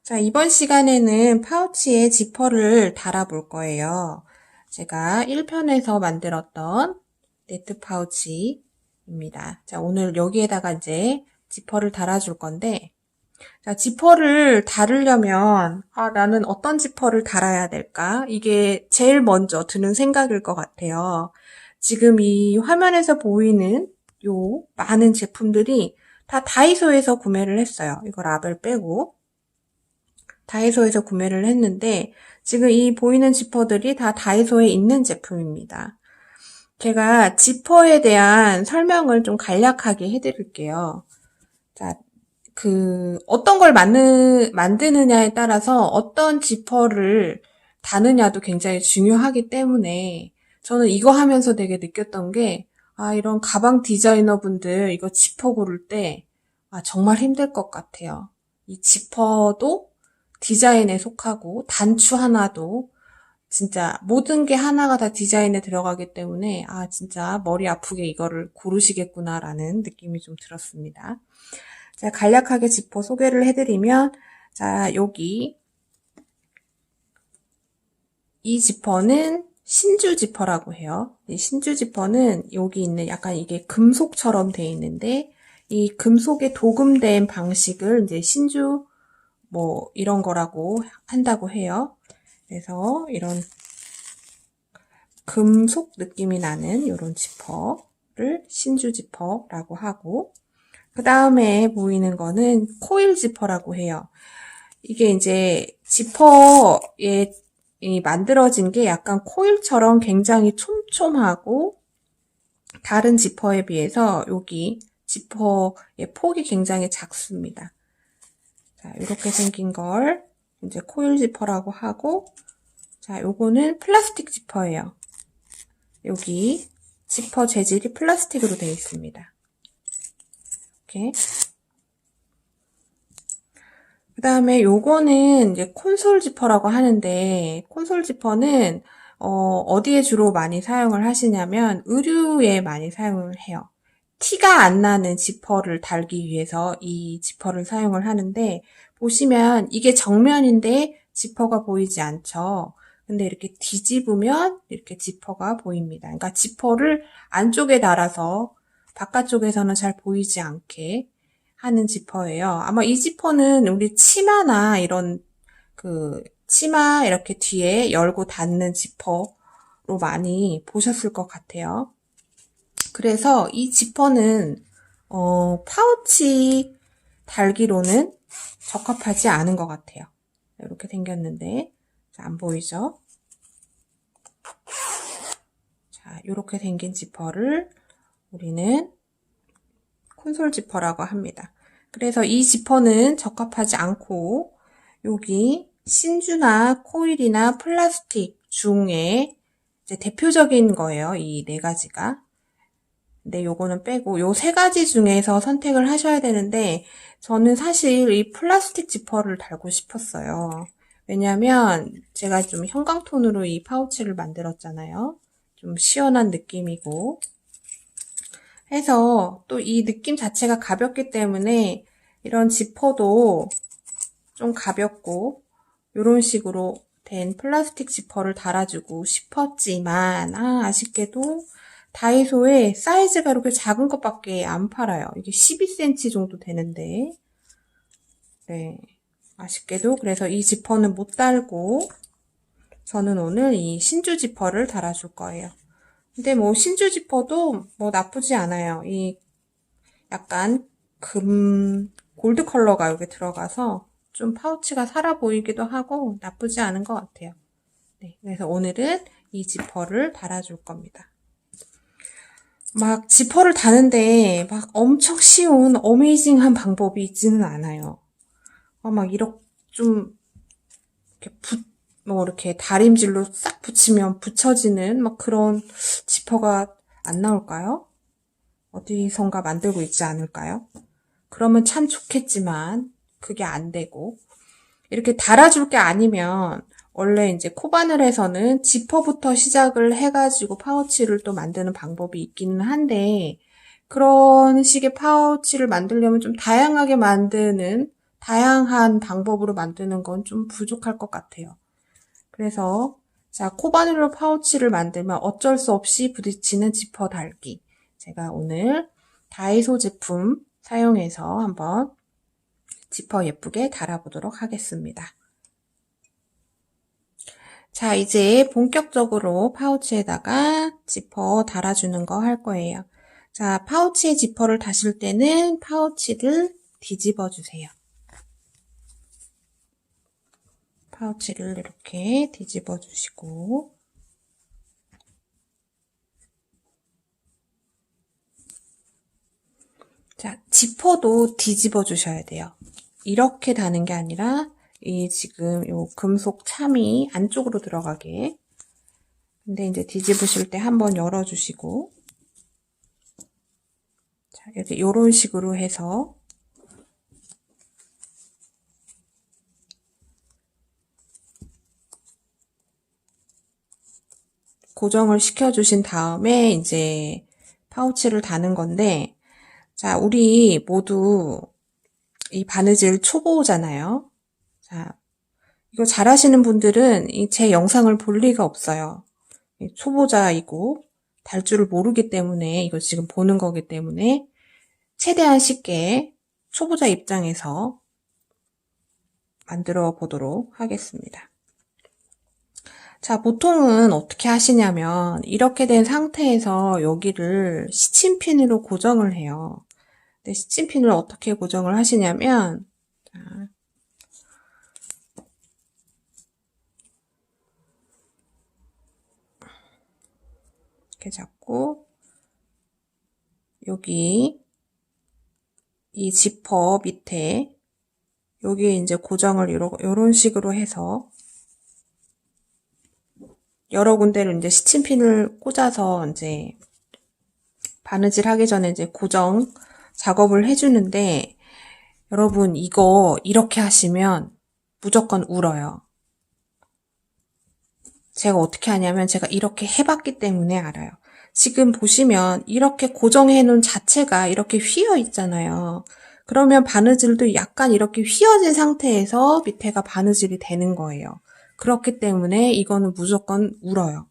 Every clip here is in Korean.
자, 이번 시간에는 파우치에 지퍼를 달아볼 거예요. 제가 1편에서 만들었던 네트 파우치입니다. 자, 오늘 여기에다가 이제 지퍼를 달아줄 건데, 자, 지퍼를 달으려면, 나는 어떤 지퍼를 달아야 될까? 이게 제일 먼저 드는 생각일 것 같아요. 지금 이 화면에서 보이는 요 많은 제품들이 다 다이소에서 구매를 했어요. 이거 라벨 빼고. 다이소에서 구매를 했는데 지금 이 보이는 지퍼들이 다 다이소에 있는 제품입니다. 제가 지퍼에 대한 설명을 좀 간략하게 해드릴게요. 자, 어떤 걸 만드느냐에 따라서 어떤 지퍼를 다느냐도 굉장히 중요하기 때문에 저는 이거 하면서 되게 느꼈던 게, 이런 가방 디자이너 분들 이거 지퍼 고를 때, 정말 힘들 것 같아요. 이 지퍼도 디자인에 속하고 단추 하나도 진짜 모든 게 하나가 다 디자인에 들어가기 때문에 진짜 머리 아프게 이거를 고르시겠구나라는 느낌이 좀 들었습니다. 자, 간략하게 지퍼 소개를 해드리면, 자, 여기 이 지퍼는 신주 지퍼라고 해요. 이 신주 지퍼는 여기 있는 약간 이게 금속처럼 돼 있는데 이 금속에 도금된 방식을 이제 신주 이런 거라고 한다고 해요. 그래서 이런 금속 느낌이 나는 이런 지퍼를 신주 지퍼라고 하고, 그 다음에 보이는 거는 코일 지퍼라고 해요. 이게 이제 지퍼에 만들어진 게 약간 코일처럼 굉장히 촘촘하고 다른 지퍼에 비해서 여기 지퍼의 폭이 굉장히 작습니다. 자, 이렇게 생긴 걸 이제 코일 지퍼라고 하고, 자, 요거는 플라스틱 지퍼예요. 여기 지퍼 재질이 플라스틱으로 되어 있습니다. 이렇게. 그 다음에 요거는 이제 콘솔 지퍼라고 하는데, 콘솔 지퍼는 어디에 주로 많이 사용을 하시냐면 의류에 많이 사용을 해요. 티가 안 나는 지퍼를 달기 위해서 이 지퍼를 사용을 하는데, 보시면 이게 정면인데 지퍼가 보이지 않죠. 근데 이렇게 뒤집으면 이렇게 지퍼가 보입니다. 그러니까 지퍼를 안쪽에 달아서 바깥쪽에서는 잘 보이지 않게 하는 지퍼예요. 아마 이 지퍼는 우리 치마나 이런 치마 이렇게 뒤에 열고 닫는 지퍼로 많이 보셨을 것 같아요. 그래서 이 지퍼는 파우치 달기로는 적합하지 않은 것 같아요. 이렇게 생겼는데 안 보이죠? 자, 이렇게 생긴 지퍼를 우리는 콘솔 지퍼라고 합니다. 그래서 이 지퍼는 적합하지 않고 여기 신주나 코일이나 플라스틱 중에 이제 대표적인 거예요. 이 네 가지가. 근데 요거는 빼고 요 세 가지 중에서 선택을 하셔야 되는데 저는 사실 이 플라스틱 지퍼를 달고 싶었어요. 왜냐면 제가 좀 형광톤으로 이 파우치를 만들었잖아요. 좀 시원한 느낌이고 해서 또 이 느낌 자체가 가볍기 때문에 이런 지퍼도 좀 가볍고 이런 식으로 된 플라스틱 지퍼를 달아주고 싶었지만 아쉽게도 다이소에 사이즈가 이렇게 작은 것밖에 안 팔아요. 이게 12cm 정도 되는데 네, 아쉽게도 그래서 이 지퍼는 못 달고 저는 오늘 이 신주 지퍼를 달아줄 거예요. 근데 신주 지퍼도 나쁘지 않아요. 이 약간 골드 컬러가 여기 들어가서 좀 파우치가 살아 보이기도 하고 나쁘지 않은 것 같아요. 네, 그래서 오늘은 이 지퍼를 달아줄 겁니다. 막 지퍼를 다는데 막 엄청 쉬운 어메이징한 방법이 있지는 않아요. 막 이렇게 좀 이렇게 이렇게 다림질로 싹 붙이면 붙여지는 막 그런 지퍼가 안 나올까요? 어디선가 만들고 있지 않을까요? 그러면 참 좋겠지만 그게 안 되고 이렇게 달아줄 게 아니면 원래 이제 코바늘에서는 지퍼부터 시작을 해가지고 파우치를 또 만드는 방법이 있기는 한데 그런 식의 파우치를 만들려면 좀 다양하게 만드는 다양한 방법으로 만드는 건 좀 부족할 것 같아요. 그래서 자, 코바늘로 파우치를 만들면 어쩔 수 없이 부딪히는 지퍼 달기. 제가 오늘 다이소 제품 사용해서 한번 지퍼 예쁘게 달아보도록 하겠습니다. 자, 이제 본격적으로 파우치에다가 지퍼 달아주는 거 할 거예요. 자, 파우치에 지퍼를 다실 때는 파우치를 뒤집어 주세요. 파우치를 이렇게 뒤집어 주시고, 자, 지퍼도 뒤집어 주셔야 돼요. 이렇게 다는 게 아니라 이 지금 요 금속 참이 안쪽으로 들어가게. 근데 이제 뒤집으실 때 한번 열어주시고, 자, 이렇게 요런 식으로 해서 고정을 시켜주신 다음에 이제 파우치를 다는 건데, 자, 우리 모두 이 바느질 초보잖아요. 자, 이거 잘하시는 분들은 제 영상을 볼 리가 없어요. 초보자이고 달 줄을 모르기 때문에 이거 지금 보는 거기 때문에 최대한 쉽게 초보자 입장에서 만들어 보도록 하겠습니다. 자, 보통은 어떻게 하시냐면 이렇게 된 상태에서 여기를 시침핀으로 고정을 해요. 근데 시침핀을 어떻게 고정을 하시냐면 자, 이렇게 잡고 여기 이 지퍼 밑에 여기 이제 고정을 이런 식으로 해서 여러 군데로 이제 시침핀을 꽂아서 이제 바느질 하기 전에 이제 고정 작업을 해주는데 여러분 이거 이렇게 하시면 무조건 울어요. 제가 어떻게 하냐면 제가 이렇게 해봤기 때문에 알아요. 지금 보시면 이렇게 고정해 놓은 자체가 이렇게 휘어 있잖아요. 그러면 바느질도 약간 이렇게 휘어진 상태에서 밑에가 바느질이 되는 거예요. 그렇기 때문에 이거는 무조건 울어요.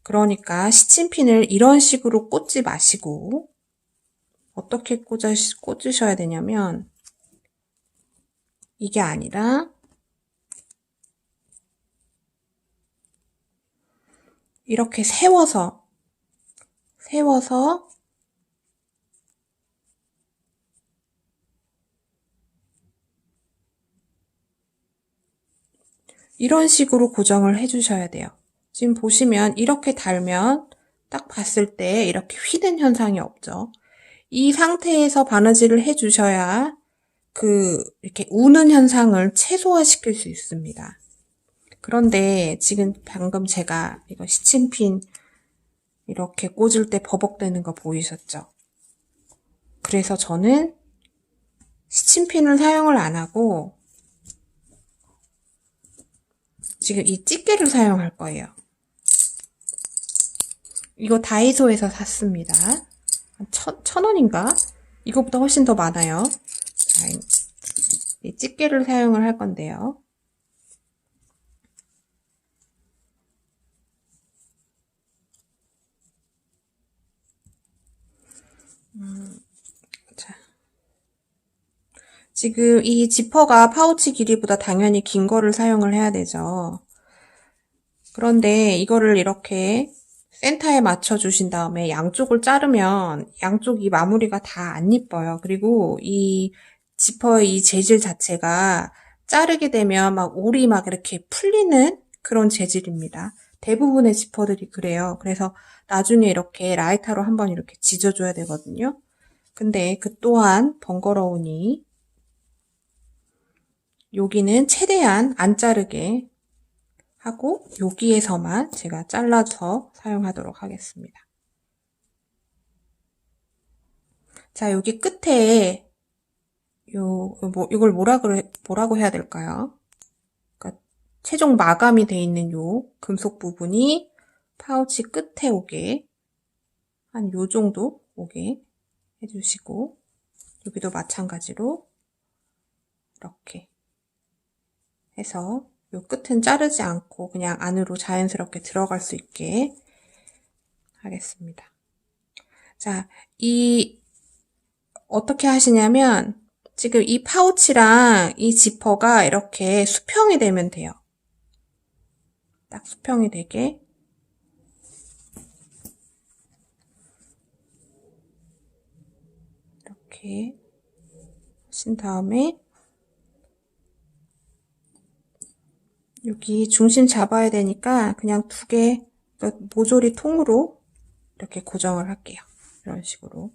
그러니까 시침핀을 이런 식으로 꽂지 마시고 어떻게 꽂으셔야 되냐면 이게 아니라 이렇게 세워서 이런 식으로 고정을 해주셔야 돼요. 지금 보시면 이렇게 달면 딱 봤을 때 이렇게 휘는 현상이 없죠. 이 상태에서 바느질을 해주셔야 이렇게 우는 현상을 최소화시킬 수 있습니다. 그런데 지금 방금 제가 이거 시침핀 이렇게 꽂을 때 버벅대는 거 보이셨죠? 그래서 저는 시침핀을 사용을 안 하고 지금 이 집게를 사용할 거예요. 이거 다이소에서 샀습니다. 1,000원인가? 이거보다 훨씬 더 많아요. 자, 이 집게를 사용을 할 건데요. 자, 지금 이 지퍼가 파우치 길이보다 당연히 긴 거를 사용을 해야 되죠. 그런데 이거를 이렇게 센터에 맞춰 주신 다음에 양쪽을 자르면 양쪽이 마무리가 다 안 이뻐요. 그리고 이 지퍼의 이 재질 자체가 자르게 되면 막 올이 막 이렇게 풀리는 그런 재질입니다. 대부분의 지퍼들이 그래요. 그래서 나중에 이렇게 라이터로 한번 이렇게 지져줘야 되거든요. 근데 그 또한 번거로우니 여기는 최대한 안 자르게 하고 여기에서만 제가 잘라서 사용하도록 하겠습니다. 자, 여기 끝에 이걸 뭐라고 해야 될까요? 그러니까 최종 마감이 돼 있는 요 금속 부분이 파우치 끝에 오게 한 요 정도 오게 해주시고 여기도 마찬가지로 이렇게 해서 요 끝은 자르지 않고 그냥 안으로 자연스럽게 들어갈 수 있게 하겠습니다. 자, 어떻게 하시냐면 지금 이 파우치랑 이 지퍼가 이렇게 수평이 되면 돼요. 딱 수평이 되게. 이렇게 하신 다음에 여기 중심 잡아야 되니까 그냥 두 개 모조리 통으로 이렇게 고정을 할게요. 이런 식으로.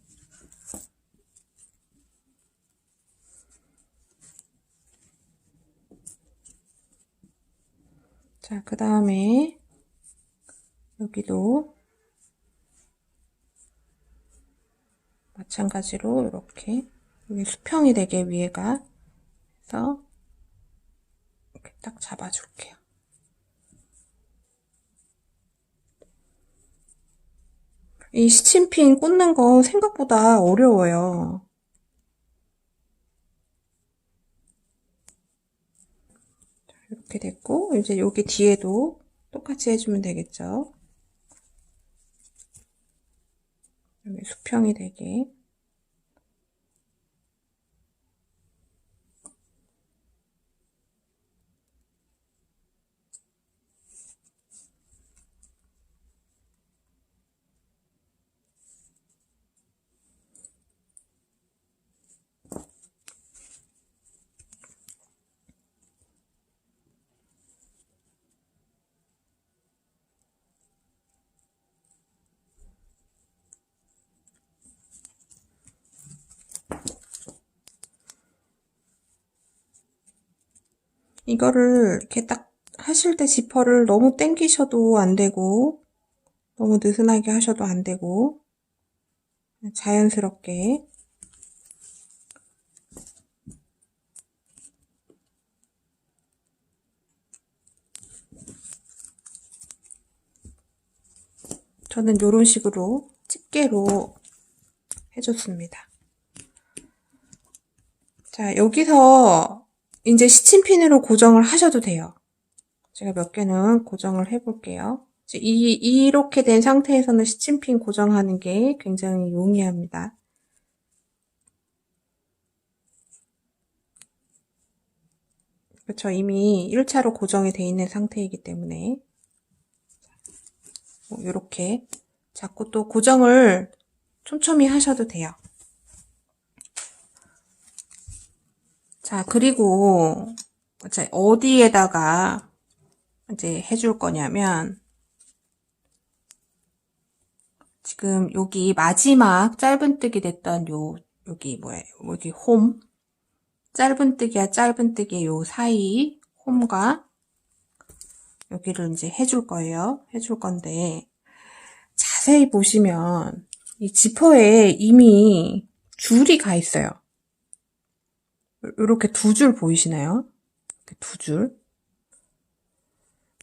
자, 그 다음에 여기도 마찬가지로 이렇게 여기 수평이 되게 위에가 해서 이렇게 딱 잡아줄게요. 이 시침핀 꽂는 거 생각보다 어려워요. 이렇게 됐고 이제 여기 뒤에도 똑같이 해주면 되겠죠. 여기 수평이 되게. 이거를 이렇게 딱 하실 때 지퍼를 너무 당기셔도 안 되고 너무 느슨하게 하셔도 안 되고 자연스럽게 저는 이런 식으로 집게로 해줬습니다. 자, 여기서 이제 시침핀으로 고정을 하셔도 돼요. 제가 몇 개는 고정을 해볼게요. 이렇게 된 상태에서는 시침핀 고정하는 게 굉장히 용이합니다. 그렇죠. 이미 1차로 고정이 돼 있는 상태이기 때문에 이렇게 자꾸 또 고정을 촘촘히 하셔도 돼요. 자, 그리고 이제 어디에다가 이제 해줄 거냐면 지금 여기 마지막 짧은뜨기 됐던 여기 여기 홈 짧은뜨기와 짧은뜨기 요 사이 홈과 여기를 이제 해줄 거예요. 해줄 건데 자세히 보시면 이 지퍼에 이미 줄이 가 있어요. 이렇게 두 줄 보이시나요? 이렇게 두 줄.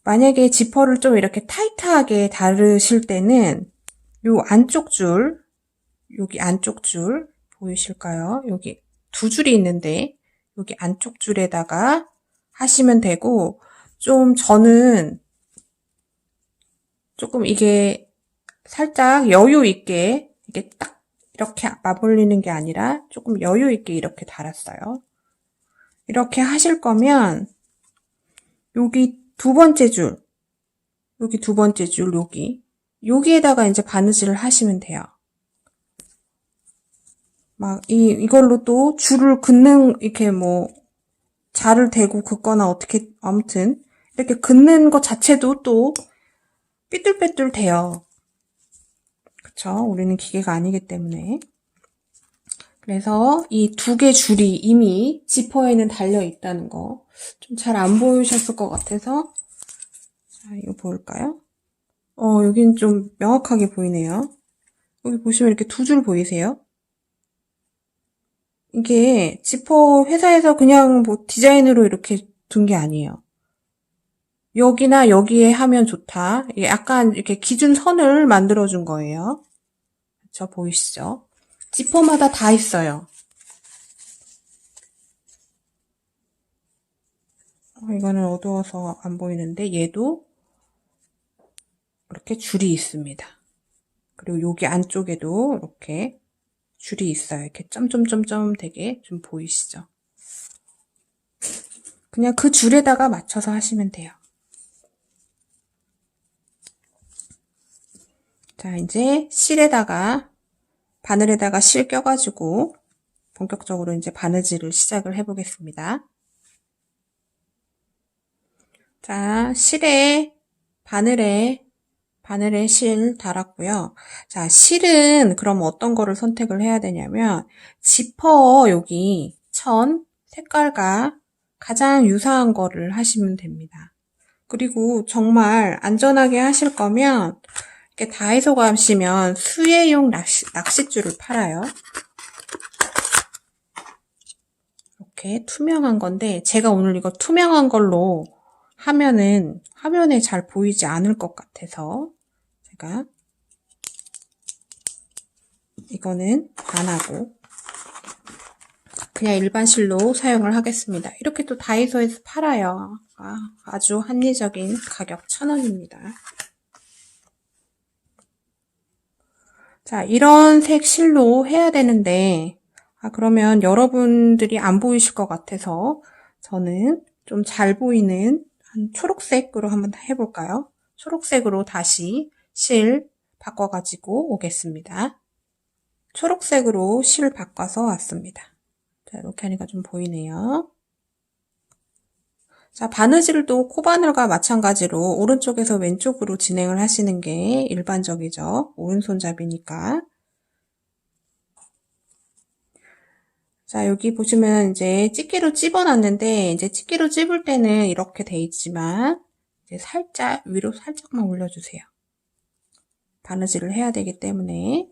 만약에 지퍼를 좀 이렇게 타이트하게 다르실 때는 요 안쪽 줄, 여기 안쪽 줄 보이실까요? 여기 두 줄이 있는데 여기 안쪽 줄에다가 하시면 되고 저는 조금 이게 살짝 여유 있게 이게 딱 이렇게 맞물리는 게 아니라 조금 여유 있게 이렇게 달았어요. 이렇게 하실 거면 여기 두 번째 줄, 여기 두 번째 줄, 여기에다가 이제 바느질을 하시면 돼요. 막 이걸로 또 줄을 긋는 이렇게 자를 대고 긋거나 어떻게 아무튼 이렇게 긋는 것 자체도 또 삐뚤빼뚤 돼요. 그쵸? 우리는 기계가 아니기 때문에. 그래서 이 두 개 줄이 이미 지퍼에는 달려 있다는 거 좀 잘 안 보이셨을 것 같아서 자, 이거 보일까요? 여긴 좀 명확하게 보이네요. 여기 보시면 이렇게 두 줄 보이세요? 이게 지퍼 회사에서 그냥 디자인으로 이렇게 둔 게 아니에요. 여기나 여기에 하면 좋다. 이게 약간 이렇게 기준선을 만들어준 거예요. 그쵸? 보이시죠? 지퍼마다 다 있어요. 이거는 어두워서 안 보이는데 얘도 이렇게 줄이 있습니다. 그리고 여기 안쪽에도 이렇게 줄이 있어요. 이렇게 점점점점 되게 좀 보이시죠? 그냥 그 줄에다가 맞춰서 하시면 돼요. 자, 이제 실에다가 바늘에다가 실 껴가지고 본격적으로 이제 바느질을 시작을 해보겠습니다. 자, 바늘에 실 달았고요. 자, 실은 그럼 어떤 거를 선택을 해야 되냐면 지퍼 여기 천 색깔과 가장 유사한 거를 하시면 됩니다. 그리고 정말 안전하게 하실 거면 이렇게 다이소 가시면 수혜용 낚싯줄을 팔아요. 이렇게 투명한 건데 제가 오늘 이거 투명한 걸로 하면은 화면에 잘 보이지 않을 것 같아서 제가 이거는 안 하고 그냥 일반 실로 사용을 하겠습니다. 이렇게 또 다이소에서 팔아요. 아주 합리적인 가격 1,000원입니다. 자, 이런 색 실로 해야 되는데 그러면 여러분들이 안 보이실 것 같아서 저는 좀 잘 보이는 한 초록색으로 한번 해볼까요? 초록색으로 다시 실 바꿔가지고 오겠습니다. 초록색으로 실 바꿔서 왔습니다. 자, 이렇게 하니까 좀 보이네요. 자, 바느질도 코바늘과 마찬가지로 오른쪽에서 왼쪽으로 진행을 하시는 게 일반적이죠. 오른손잡이니까. 자, 여기 보시면 이제 집게로 찝어놨는데, 이제 집게로 찝을 때는 이렇게 돼 있지만, 이제 살짝, 위로 살짝만 올려주세요. 바느질을 해야 되기 때문에.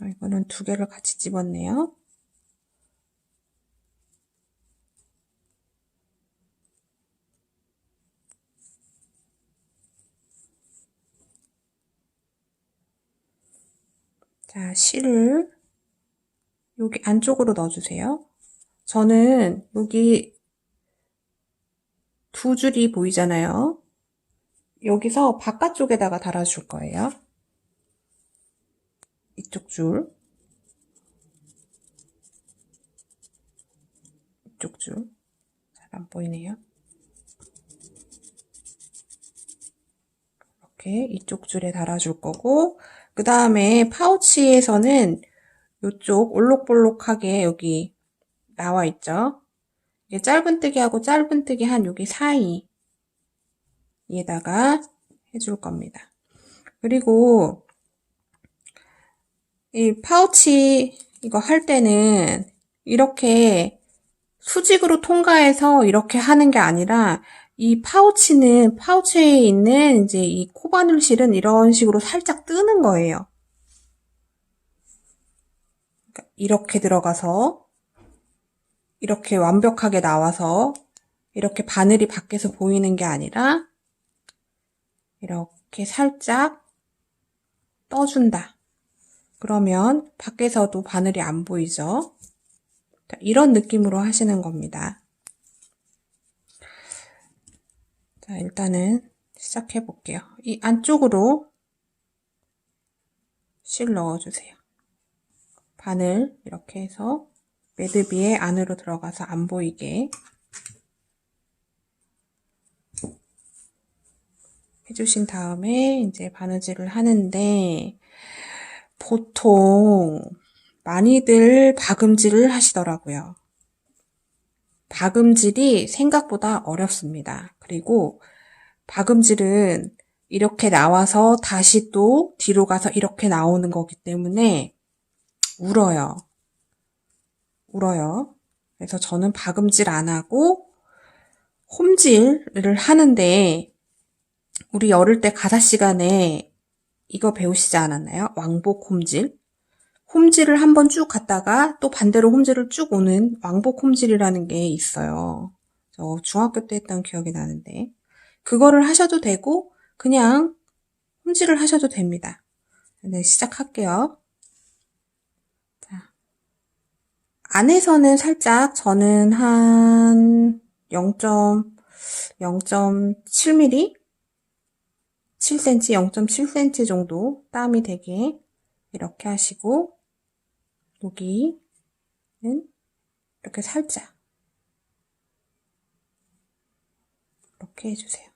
이거는 2개를 같이 집었네요. 자, 실을 여기 안쪽으로 넣어주세요. 저는 여기 2줄이 보이잖아요. 여기서 바깥쪽에다가 달아줄 거예요. 이쪽 줄, 이쪽 줄. 잘 안 보이네요. 이렇게 이쪽 줄에 달아줄 거고, 그 다음에 파우치에서는 이쪽 올록볼록하게 여기 나와 있죠. 이게 짧은뜨기하고 짧은뜨기 한 여기 사이에다가 해줄 겁니다. 그리고 이 파우치 이거 할 때는 이렇게 수직으로 통과해서 이렇게 하는 게 아니라 이 파우치에 있는 이제 이 코바늘 실은 이런 식으로 살짝 뜨는 거예요. 그러니까 이렇게 들어가서 이렇게 완벽하게 나와서 이렇게 바늘이 밖에서 보이는 게 아니라 이렇게 살짝 떠준다. 그러면 밖에서도 바늘이 안 보이죠? 이런 느낌으로 하시는 겁니다. 자, 일단은 시작해 볼게요. 이 안쪽으로 실 넣어주세요. 바늘 이렇게 해서 매듭이에 안으로 들어가서 안 보이게 해주신 다음에 이제 바느질을 하는데 보통 많이들 박음질을 하시더라고요. 박음질이 생각보다 어렵습니다. 그리고 박음질은 이렇게 나와서 다시 또 뒤로 가서 이렇게 나오는 거기 때문에 울어요. 그래서 저는 박음질 안 하고 홈질을 하는데 우리 어릴 때 가사 시간에 이거 배우시지 않았나요? 왕복 홈질. 홈질을 한번 쭉 갔다가 또 반대로 홈질을 쭉 오는 왕복 홈질이라는 게 있어요. 저 중학교 때 했던 기억이 나는데 그거를 하셔도 되고 그냥 홈질을 하셔도 됩니다. 네, 시작할게요. 자, 안에서는 살짝 저는 한 0.7mm? 7cm, 0.7cm 정도 땀이 되게 이렇게 하시고, 여기는 이렇게 살짝 이렇게 해주세요.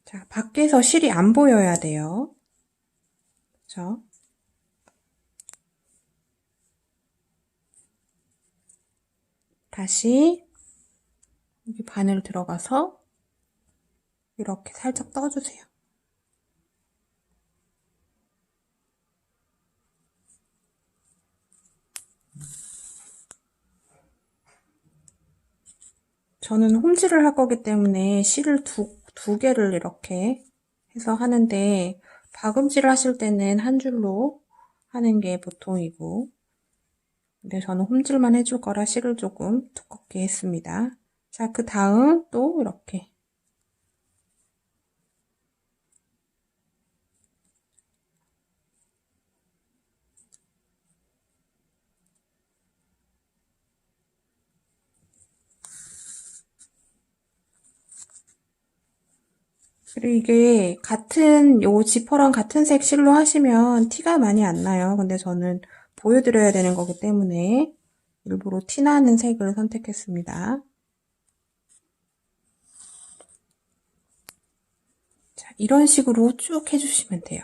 자, 밖에서 실이 안 보여야 돼요. 그렇죠? 다시 여기 바늘 들어가서 이렇게 살짝 떠주세요. 저는 홈질을 할 거기 때문에 실을 두 개를 이렇게 해서 하는데, 박음질 하실 때는 한 줄로 하는 게 보통이고, 근데 저는 홈질만 해줄 거라 실을 조금 두껍게 했습니다. 자, 그 다음 또 이렇게 그리고 이게 요 지퍼랑 같은 색 실로 하시면 티가 많이 안 나요. 근데 저는 보여드려야 되는 거기 때문에 일부러 티나는 색을 선택했습니다. 자, 이런 식으로 쭉 해주시면 돼요.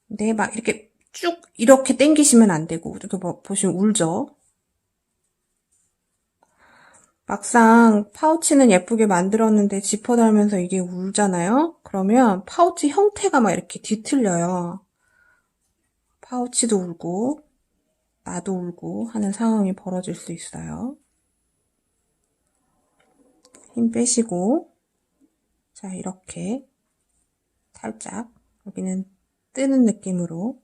근데 막 이렇게 쭉 이렇게 당기시면 안 되고, 이렇게 보시면 울죠? 막상 파우치는 예쁘게 만들었는데 지퍼 달면서 이게 울잖아요? 그러면 파우치 형태가 막 이렇게 뒤틀려요. 파우치도 울고 나도 울고 하는 상황이 벌어질 수 있어요. 힘 빼시고, 자, 이렇게 살짝 여기는 뜨는 느낌으로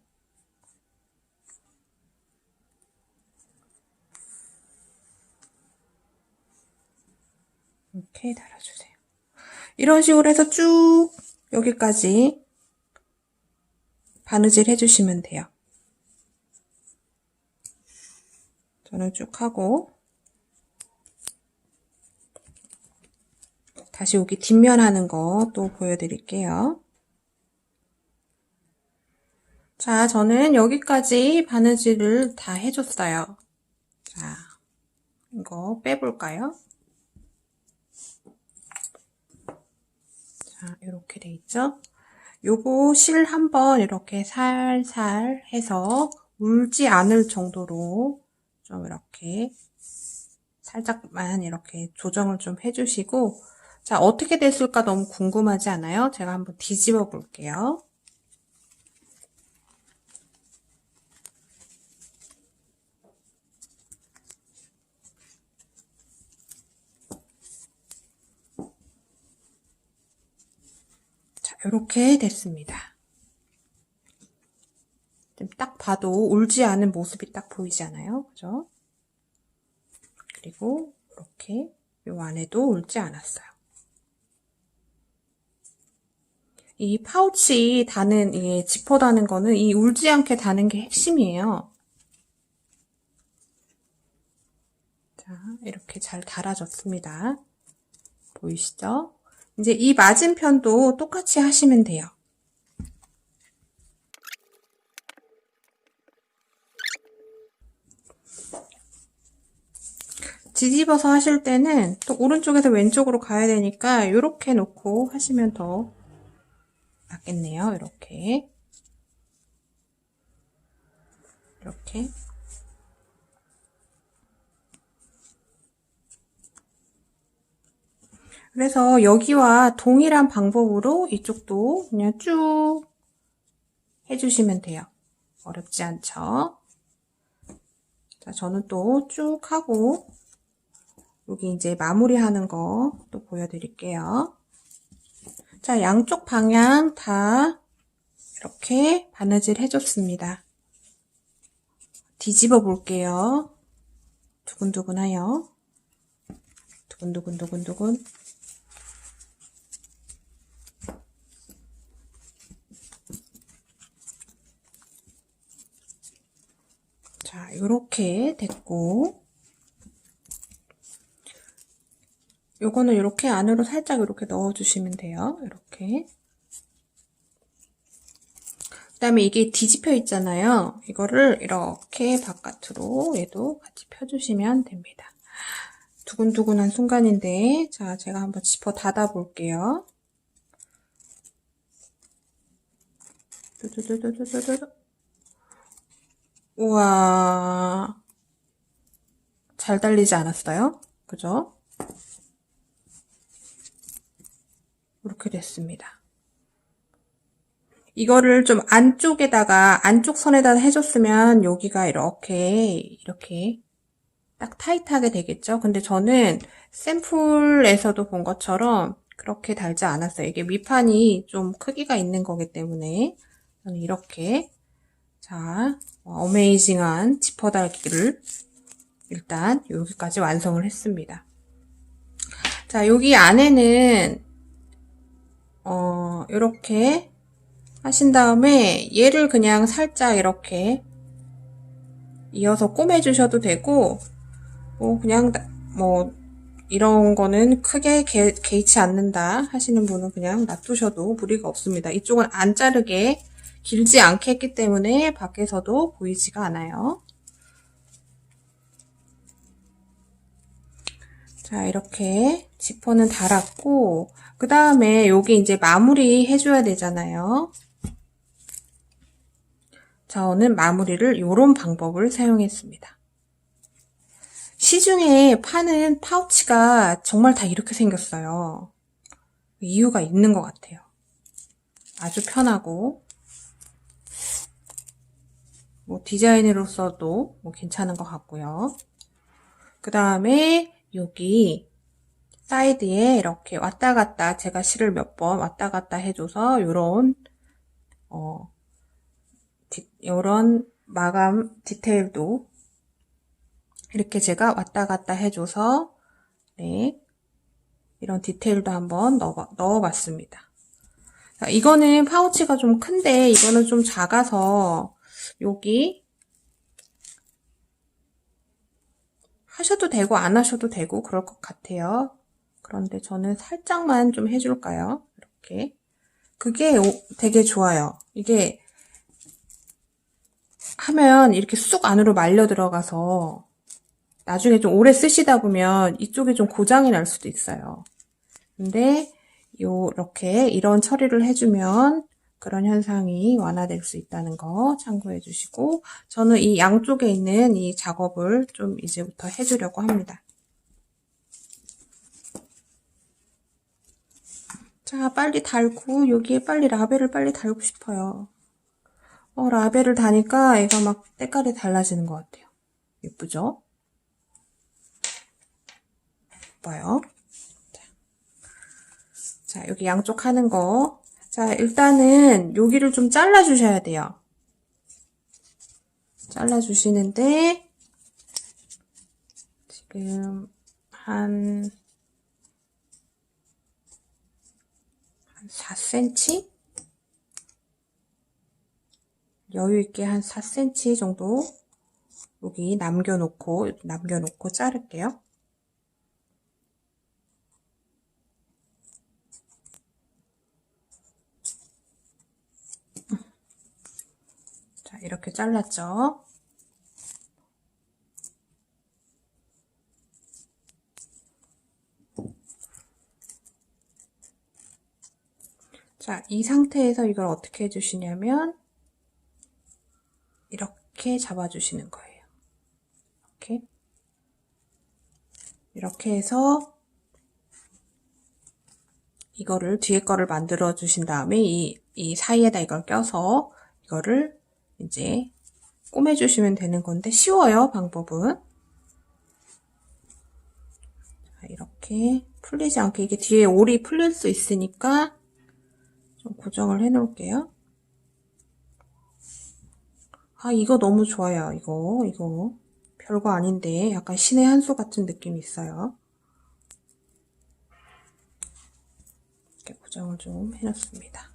이렇게 달아주세요. 이런 식으로 해서 쭉 여기까지 바느질 해주시면 돼요. 저는 쭉 하고, 다시 여기 뒷면 하는 거 또 보여드릴게요. 자, 저는 여기까지 바느질을 다 해줬어요. 자, 이거 빼볼까요? 자, 이렇게 돼 있죠? 요거 실 한번 이렇게 살살 해서 울지 않을 정도로 좀 이렇게 살짝만 이렇게 조정을 좀 해주시고, 자, 어떻게 됐을까 너무 궁금하지 않아요? 제가 한번 뒤집어 볼게요. 자, 이렇게 됐습니다. 딱 봐도 울지 않은 모습이 딱 보이잖아요. 그죠? 그리고 이렇게 요 안에도 울지 않았어요. 이 파우치 다는, 이 지퍼 다는 거는 이 울지 않게 다는 게 핵심이에요. 자, 이렇게 잘 달아졌습니다. 보이시죠? 이제 이 맞은편도 똑같이 하시면 돼요. 뒤집어서 하실 때는 또 오른쪽에서 왼쪽으로 가야 되니까 이렇게 놓고 하시면 더 낫겠네요. 이렇게. 이렇게. 그래서 여기와 동일한 방법으로 이쪽도 그냥 쭉 해주시면 돼요. 어렵지 않죠? 자, 저는 또 쭉 하고 여기 이제 마무리하는 거 또 보여드릴게요. 자, 양쪽 방향 다 이렇게 바느질 해줬습니다. 뒤집어 볼게요. 두근두근하여. 두근두근두근두근. 요렇게 됐고, 요거는 이렇게 안으로 살짝 이렇게 넣어주시면 돼요. 이렇게. 그 다음에 이게 뒤집혀 있잖아요. 이거를 이렇게 바깥으로 얘도 같이 펴주시면 됩니다. 두근두근한 순간인데, 자, 제가 한번 지퍼 닫아 볼게요. 두두두두두두두. 우와. 잘 달리지 않았어요? 그죠? 이렇게 됐습니다. 이거를 좀 안쪽에다가, 안쪽 선에다 해줬으면 여기가 이렇게 딱 타이트하게 되겠죠? 근데 저는 샘플에서도 본 것처럼 그렇게 달지 않았어요. 이게 밑판이 좀 크기가 있는 거기 때문에 저는 이렇게, 자, 어메이징한 지퍼 달기를 일단 여기까지 완성을 했습니다. 자, 여기 안에는 이렇게 하신 다음에 얘를 그냥 살짝 이렇게 이어서 꼬매주셔도 되고, 그냥 이런 거는 크게 개의치 않는다 하시는 분은 그냥 놔두셔도 무리가 없습니다. 이쪽은 안 자르게 길지 않게 했기 때문에 밖에서도 보이지가 않아요. 자, 이렇게 지퍼는 달았고, 그 다음에 여기 이제 마무리 해줘야 되잖아요. 저는 마무리를 이런 방법을 사용했습니다. 시중에 파는 파우치가 정말 다 이렇게 생겼어요. 이유가 있는 것 같아요. 아주 편하고, 디자인으로서도 괜찮은 것 같고요. 그 다음에 여기 사이드에 이렇게 왔다 갔다 제가 실을 몇 번 왔다 갔다 해줘서 요런 마감 디테일도 이렇게 제가 왔다 갔다 해줘서 네, 이런 디테일도 한번 넣어봤습니다. 자, 이거는 파우치가 좀 큰데 이거는 좀 작아서 여기 하셔도 되고 안 하셔도 되고 그럴 것 같아요. 그런데 저는 살짝만 좀 해줄까요? 이렇게. 그게 되게 좋아요. 이게 하면 이렇게 쑥 안으로 말려 들어가서 나중에 좀 오래 쓰시다 보면 이쪽이 좀 고장이 날 수도 있어요. 근데 이렇게 이런 처리를 해주면 그런 현상이 완화될 수 있다는 거 참고해 주시고, 저는 이 양쪽에 있는 이 작업을 좀 이제부터 해주려고 합니다. 자, 빨리 달고 여기에 빨리 라벨을 빨리 달고 싶어요. 라벨을 다니까 얘가 막 때깔이 달라지는 것 같아요. 예쁘죠? 예뻐요. 자, 여기 양쪽 하는 거. 자, 일단은 여기를 좀 잘라주셔야 돼요. 잘라주시는데 지금 한 4cm? 여유있게 한 4cm 정도 여기 남겨놓고 자를게요. 자, 이렇게 잘랐죠? 자, 이 상태에서 이걸 어떻게 해주시냐면 이렇게 잡아주시는 거예요. 이렇게 해서 이거를 뒤에 거를 만들어 주신 다음에 이 사이에다 이걸 껴서 이거를 이제 꼬매주시면 되는 건데 쉬워요, 방법은. 자, 이렇게 풀리지 않게 이게 뒤에 올이 풀릴 수 있으니까 좀 고정을 해 놓을게요. 아, 이거 너무 좋아요. 이거 별거 아닌데 약간 신의 한 수 같은 느낌이 있어요. 이렇게 고정을 좀 해놨습니다.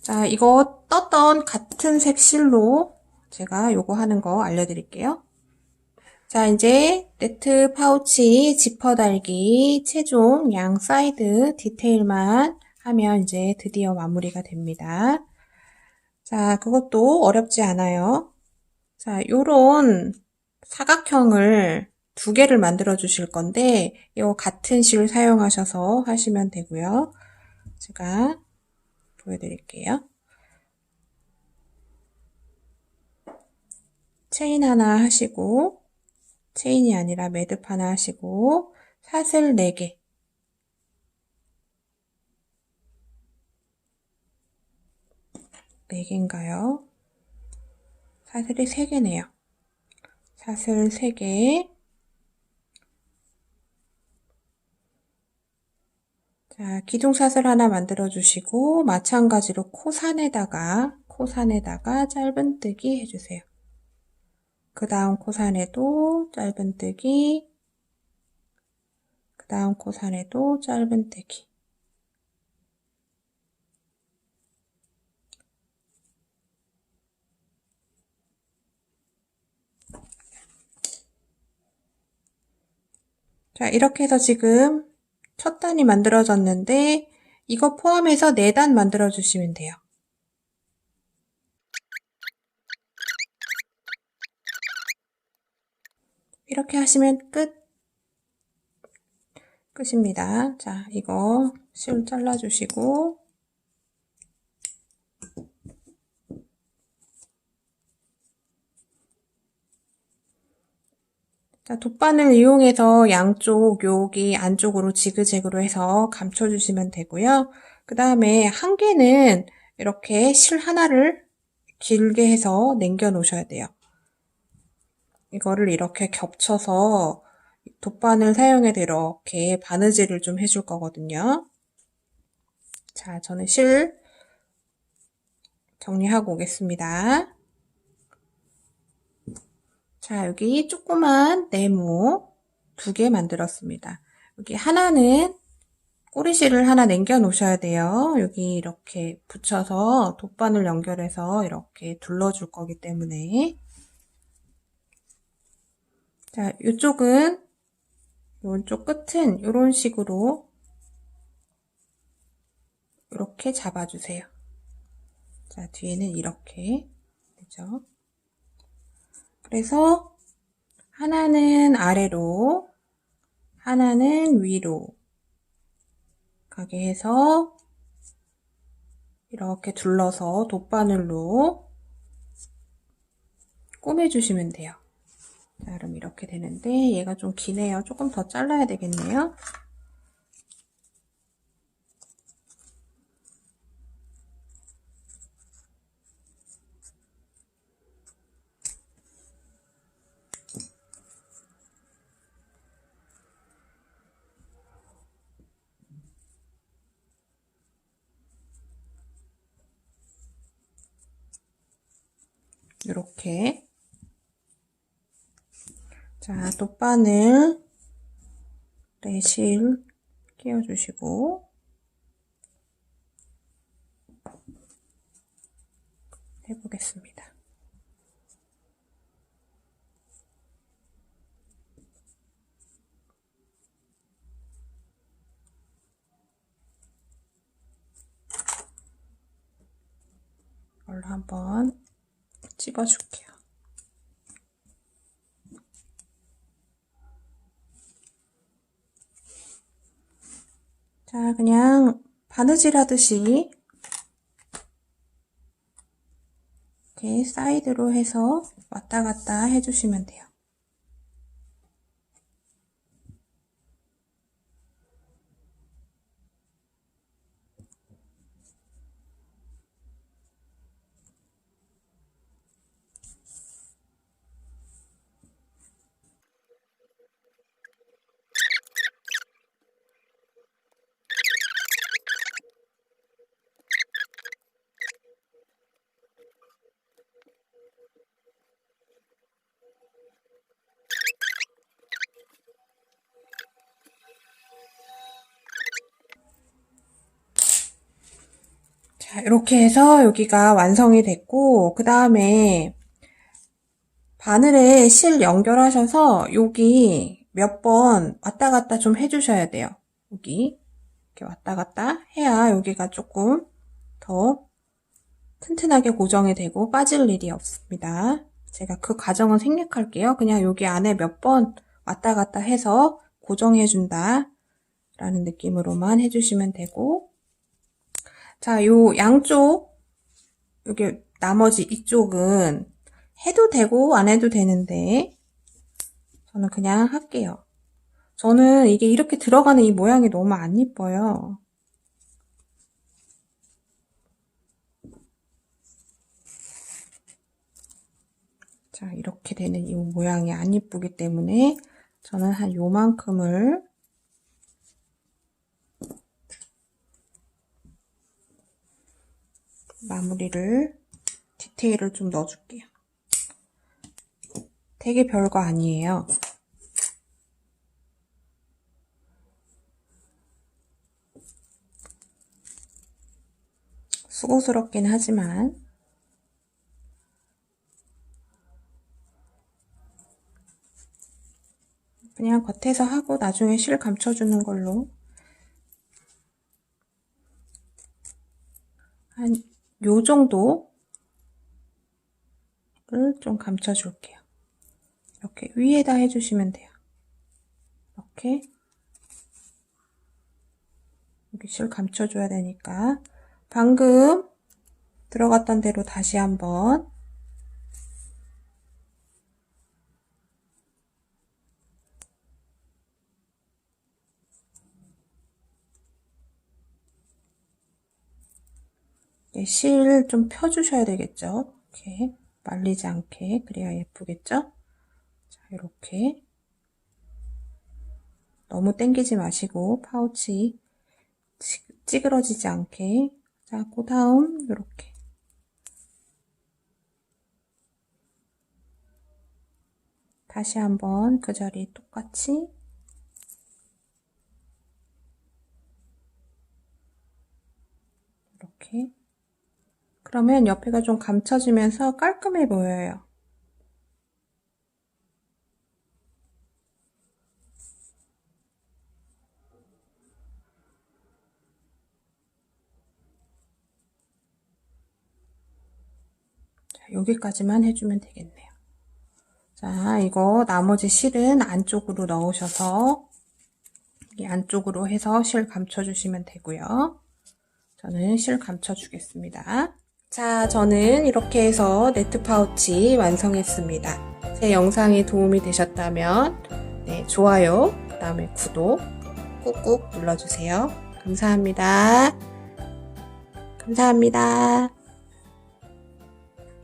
자, 이거 떴던 같은 색 실로 제가 요거 하는 거 알려드릴게요. 자, 이제 네트 파우치 지퍼 달기 최종 양 사이드 디테일만 하면 이제 드디어 마무리가 됩니다. 자, 그것도 어렵지 않아요. 자, 요런 사각형을 두 개를 만들어 주실 건데 요 같은 실 사용하셔서 하시면 되고요. 제가 보여드릴게요. 체인 하나 하시고, 체인이 아니라 매듭 하나 하시고, 사슬 4개. 4개인가요? 사슬이 3개네요. 사슬 3개. 자, 기둥사슬 하나 만들어 주시고, 마찬가지로 코산에다가 짧은뜨기 해주세요. 그 다음 코산에도 짧은뜨기, 그 다음 코산에도 짧은뜨기. 자, 이렇게 해서 지금 첫 단이 만들어졌는데 이거 포함해서 4단 만들어 주시면 돼요. 이렇게 하시면 끝입니다. 자, 이거 실 잘라주시고, 자, 돗바늘 이용해서 양쪽 여기 안쪽으로 지그재그로 해서 감춰주시면 되고요. 그 다음에 한 개는 이렇게 실 하나를 길게 해서 남겨 놓으셔야 돼요. 이거를 이렇게 겹쳐서 돗바늘 사용해서 이렇게 바느질을 좀 해줄 거거든요. 자, 저는 실 정리하고 오겠습니다. 자, 여기 조그만 네모 2개 만들었습니다. 여기 하나는 꼬리실을 하나 남겨 놓으셔야 돼요. 여기 이렇게 붙여서 돗바늘 연결해서 이렇게 둘러줄 거기 때문에. 자, 이쪽은, 이쪽 끝은 이런 식으로 이렇게 잡아주세요. 자, 뒤에는 이렇게 되죠. 그래서 하나는 아래로, 하나는 위로 가게 해서 이렇게 둘러서 돗바늘로 꼬매주시면 돼요. 자, 그럼 이렇게 되는데 얘가 좀 기네요. 조금 더 잘라야 되겠네요. 이렇게. 자, 돗바늘 실 끼워주시고 해보겠습니다. 이걸로 한번 찍어줄게요. 자, 그냥 바느질 하듯이 이렇게 사이드로 해서 왔다 갔다 해주시면 돼요. 자, 이렇게 해서 여기가 완성이 됐고, 그 다음에 바늘에 실 연결하셔서 여기 몇 번 왔다 갔다 좀 해주셔야 돼요. 여기 이렇게 왔다 갔다 해야 여기가 조금 더 튼튼하게 고정이 되고 빠질 일이 없습니다. 제가 그 과정은 생략할게요. 그냥 여기 안에 몇 번 왔다 갔다 해서 고정해준다 라는 느낌으로만 해주시면 되고, 자, 요 양쪽, 여기 나머지 이쪽은 해도 되고 안 해도 되는데 저는 그냥 할게요. 저는 이게 이렇게 들어가는 이 모양이 너무 안 이뻐요. 자, 이렇게 되는 이 모양이 안 이쁘기 때문에 저는 한 요만큼을 마무리를, 디테일을 좀 넣어줄게요. 되게 별거 아니에요. 수고스럽긴 하지만 그냥 겉에서 하고 나중에 실 감춰주는 걸로 한 요 정도를 좀 감춰줄게요. 이렇게 위에다 해주시면 돼요. 이렇게 여기 실 감춰줘야 되니까 방금 들어갔던 대로 다시 한번 실 좀 펴주셔야 되겠죠. 이렇게 말리지 않게, 그래야 예쁘겠죠. 자, 이렇게 너무 당기지 마시고 파우치 찌그러지지 않게. 자, 그 다음 이렇게 다시 한번 그 자리 똑같이 이렇게. 그러면 옆에가 좀 감춰지면서 깔끔해 보여요. 자, 여기까지만 해주면 되겠네요. 자, 이거 나머지 실은 안쪽으로 넣으셔서 이 안쪽으로 해서 실 감춰주시면 되고요. 저는 실 감춰주겠습니다. 자, 저는 이렇게 해서 네트 파우치 완성했습니다. 제 영상이 도움이 되셨다면 네, 좋아요, 그 다음에 구독 꾹꾹 눌러주세요. 감사합니다. 감사합니다.